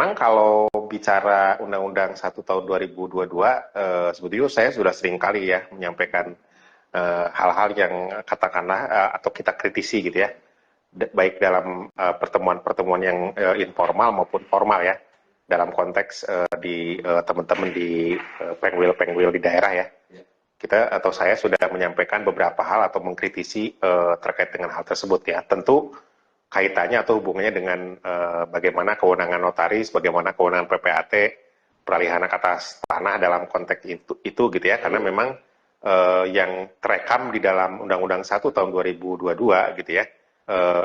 memang kalau bicara Undang-Undang 1 tahun 2022, sebetulnya saya sudah sering kali ya menyampaikan hal-hal yang katakanlah atau kita kritisi gitu ya, baik dalam pertemuan-pertemuan yang informal maupun formal ya, dalam konteks di teman-teman di pengwil-pengwil di daerah ya. Kita atau saya sudah menyampaikan beberapa hal atau mengkritisi terkait dengan hal tersebut ya. Tentu kaitannya atau hubungannya dengan bagaimana kewenangan notaris, bagaimana kewenangan PPAT, peralihan hak atas tanah dalam konteks itu gitu ya, karena memang yang terekam di dalam Undang-Undang 1 tahun 2022 gitu ya,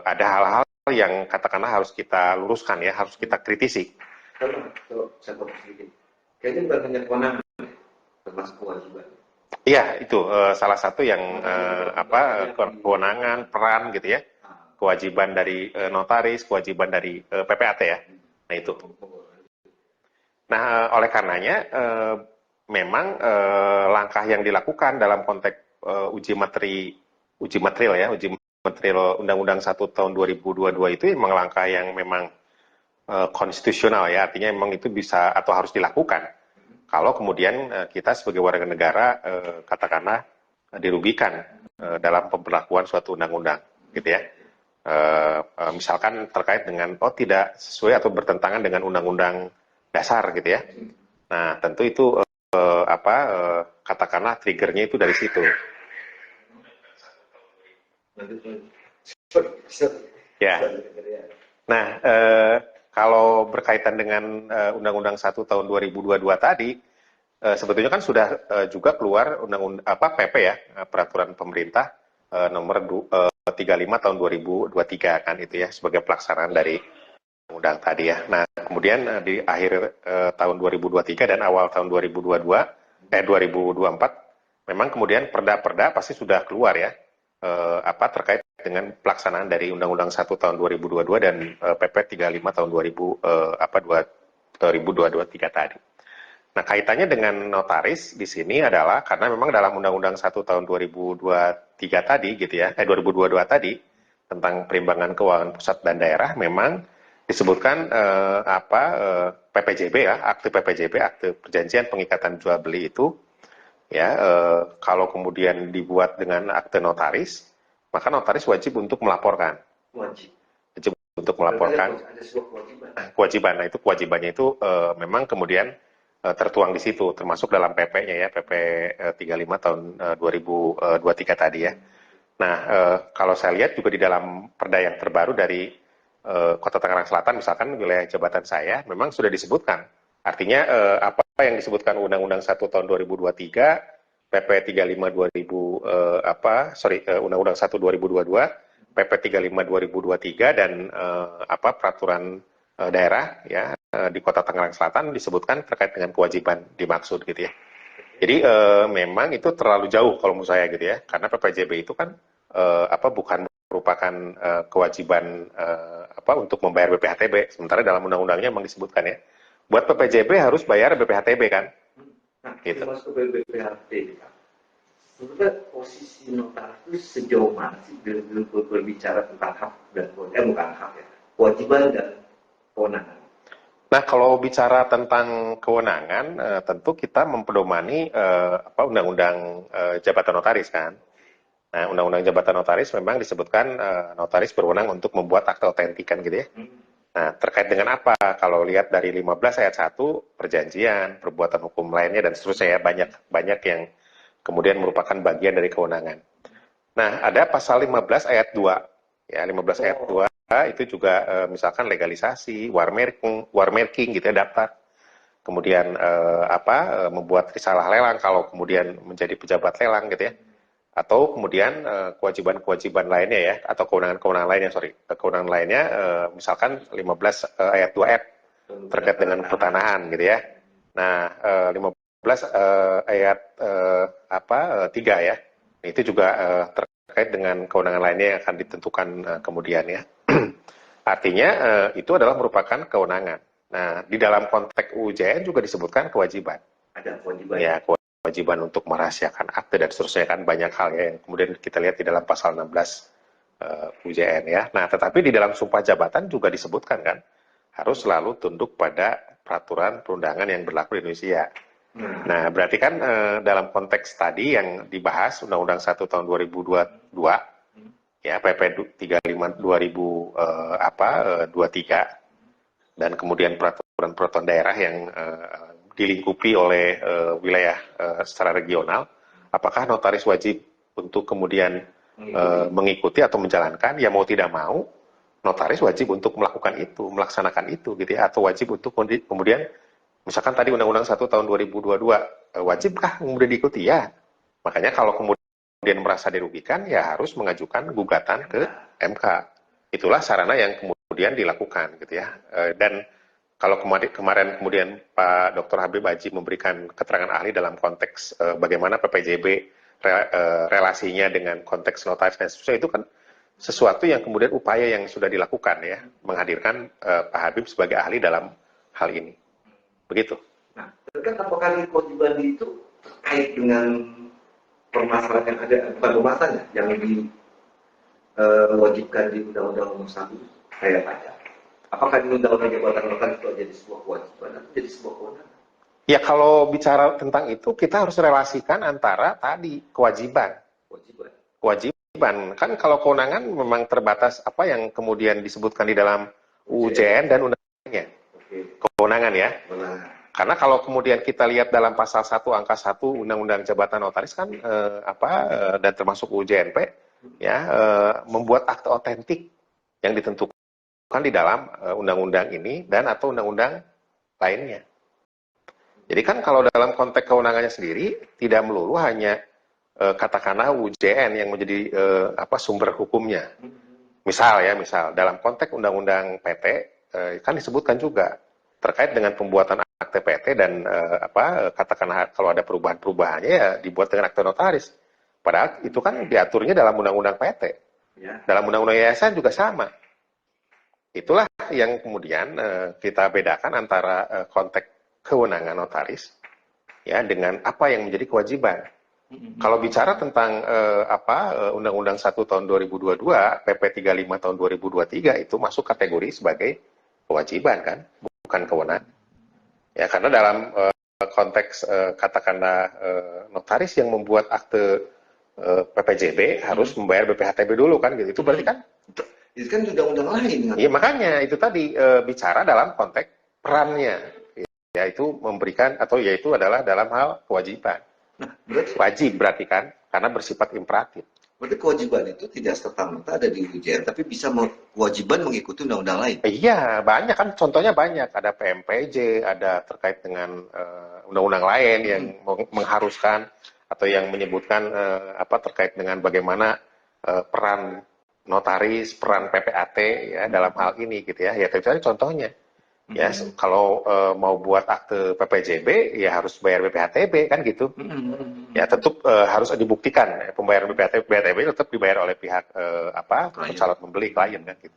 ada hal-hal yang katakanlah harus kita luruskan ya, harus kita kritisi. Kalau saya potong sedikit, kayaknya bukan hanya kewenangan, termasuk kewajiban. Iya, itu salah satu yang kewenangan, peran gitu ya, kewajiban dari notaris, kewajiban dari PPAT ya. Nah itu. Nah oleh karenanya memang langkah yang dilakukan dalam konteks uji material ya, uji material Undang-Undang 1 tahun 2022 itu memang langkah yang memang konstitusional ya, artinya memang itu bisa atau harus dilakukan. Kalau kemudian kita sebagai warga negara katakanlah dirugikan dalam pemberlakuan suatu undang-undang gitu ya. Misalkan terkait dengan tidak sesuai atau bertentangan dengan undang-undang dasar gitu ya. Nah tentu itu katakanlah triggernya itu dari situ. Ya. Nah kalau berkaitan dengan Undang-Undang 1 tahun 2022 tadi, sebetulnya kan sudah juga keluar PP ya, peraturan pemerintah nomor 35 tahun 2023 kan itu ya, sebagai pelaksanaan dari undang tadi ya. Nah, kemudian di akhir tahun 2023 dan awal tahun 2024 memang kemudian perda-perda pasti sudah keluar ya, terkait dengan pelaksanaan dari Undang-Undang 1 tahun 2022 dan PP 35 tahun 2023 tadi. Nah, kaitannya dengan notaris di sini adalah karena memang dalam Undang-Undang 1 tahun 2023 tadi gitu ya, 2022 tadi tentang perimbangan keuangan pusat dan daerah memang disebutkan PPJB ya, akte PPJB, akte perjanjian pengikatan jual beli itu ya, kalau kemudian dibuat dengan akte notaris, maka notaris wajib untuk melaporkan. Wajib untuk melaporkan. Ada sebuah kewajiban. Nah, itu kewajibannya itu memang kemudian tertuang di situ, termasuk dalam PP-nya ya, PP 35 tahun 2023 tadi ya. Nah, kalau saya lihat juga di dalam perda yang terbaru dari Kota Tangerang Selatan, misalkan wilayah jabatan saya, memang sudah disebutkan. Artinya apa yang disebutkan Undang-Undang 1 tahun 2023, PP 35 Undang-Undang 1 2022, PP 35 2023 dan peraturan daerah ya di Kota Tangerang Selatan disebutkan terkait dengan kewajiban dimaksud gitu ya. Jadi memang itu terlalu jauh kalau menurut saya gitu ya, karena PPJB itu kan bukan merupakan kewajiban untuk membayar BPHTB, sementara dalam undang-undangnya memang disebutkan ya, buat PPJB harus bayar BPHTB kan. Nah, gitu. Masuk ke BPHTB, sebenarnya posisi notaris itu sejauh mana sih berbicara tentang hak dan bukan hak ya, kewajiban dan kewenangan. Nah, kalau bicara tentang kewenangan, tentu kita mempedomani Undang-Undang Jabatan Notaris kan. Nah, Undang-Undang Jabatan Notaris memang disebutkan notaris berwenang untuk membuat akte autentikan gitu ya. Nah, terkait dengan apa? Kalau lihat dari 15 ayat 1, perjanjian, perbuatan hukum lainnya dan seterusnya ya, banyak yang kemudian merupakan bagian dari kewenangan. Nah, ada pasal 15 ayat 2. Ya, 15 ayat 2 itu juga misalkan legalisasi, warmarking gitu ya, daftar. Kemudian membuat risalah lelang kalau kemudian menjadi pejabat lelang gitu ya. Atau kemudian kewajiban-kewajiban lainnya ya, atau kewenangan-kewenangan lainnya, misalkan 15 ayat 2F terkait dengan pertanahan gitu ya. Nah, 15 ayat 3 ya, itu juga terkait dengan kewenangan lainnya yang akan ditentukan kemudian ya. Artinya itu adalah merupakan kewenangan. Nah, di dalam konteks UJN juga disebutkan kewajiban. Ada kewajiban. Ya, kewajiban untuk merahasiakan akte dan seterusnya kan, banyak hal ya yang kemudian kita lihat di dalam pasal 16 UJN ya. Nah, tetapi di dalam sumpah jabatan juga disebutkan kan harus selalu tunduk pada peraturan perundangan yang berlaku di Indonesia. Nah, berarti kan dalam konteks tadi yang dibahas Undang-Undang 1 tahun 2022, ya PP 35 2023, dan kemudian peraturan daerah yang dilingkupi oleh wilayah secara regional, apakah notaris wajib untuk kemudian mengikuti atau menjalankan? Ya mau tidak mau, notaris wajib untuk melakukan itu, melaksanakan itu, gitu ya, atau wajib untuk kemudian, misalkan tadi Undang-Undang 1 tahun 2022, wajibkah kemudian diikuti? Ya. Makanya kalau kemudian merasa dirugikan, ya harus mengajukan gugatan ke MK. Itulah sarana yang kemudian dilakukan, gitu ya. Dan kalau kemarin kemudian Pak Dr. Habib Aji memberikan keterangan ahli dalam konteks bagaimana PPJB relasinya dengan konteks notaris dan seterusnya, itu kan sesuatu yang kemudian upaya yang sudah dilakukan, ya, menghadirkan Pak Habib sebagai ahli dalam hal ini. Begitu. Nah, kan apakah kewajiban itu terkait dengan permasalahan yang ada, bukan permasalahan yang diwajibkan di Undang-Undang Nomor 1 kayak pajak? Apakah di Undang-Undang Jabatan Notaris itu jadi sebuah kewajiban atau jadi sebuah kewenangan? Ya, kalau bicara tentang itu, kita harus relasikan antara tadi kewajiban. Kan kalau kewenangan memang terbatas apa yang kemudian disebutkan di dalam UJN dan undang-undangnya. Kewenangan, ya. Karena kalau kemudian kita lihat dalam pasal 1 angka 1 Undang-Undang Jabatan Notaris kan dan termasuk UJNP, ya, membuat akte otentik yang ditentukan di dalam undang-undang ini dan atau undang-undang lainnya. Jadi kan kalau dalam konteks kewenangannya sendiri tidak melulu hanya katakanlah UJN yang menjadi sumber hukumnya. Misal dalam konteks undang-undang PT kan disebutkan juga terkait dengan pembuatan akte PT dan katakanlah kalau ada perubahan-perubahannya ya dibuat dengan akte notaris. Padahal itu kan diaturnya dalam undang-undang PT. Ya. Dalam undang-undang yayasan juga sama. Itulah yang kemudian kita bedakan antara konteks kewenangan notaris, ya, dengan apa yang menjadi kewajiban. Kalau bicara tentang Undang-Undang 1 tahun 2022, PP 35 tahun 2023 itu masuk kategori sebagai kewajiban, kan, bukan kewenangan. Ya, karena dalam konteks katakanlah notaris yang membuat akte PPJB harus membayar BPHTB dulu, kan, gitu. Itu berarti kan itu kan undang-undang lain. Iya, makanya itu tadi bicara dalam konteks perannya. Yaitu memberikan atau yaitu adalah dalam hal kewajiban. Nah, wajib berarti kan, karena bersifat imperatif. Berarti kewajiban itu tidak serta-merta ada di UJN, tapi bisa kewajiban mengikuti undang-undang lain. Iya, banyak kan, contohnya banyak. Ada PMPJ, ada terkait dengan undang-undang lain yang mengharuskan atau yang menyebutkan terkait dengan bagaimana peran notaris, peran PPAT, ya, dalam hal ini, gitu ya. Ya, tapi contohnya. Ya, kalau mau buat akte PPJB, ya harus bayar BPHTB, kan, gitu. Ya, tentu harus dibuktikan pembayaran BPHTB tetap dibayar oleh pihak calon pembeli, klien, kan, gitu.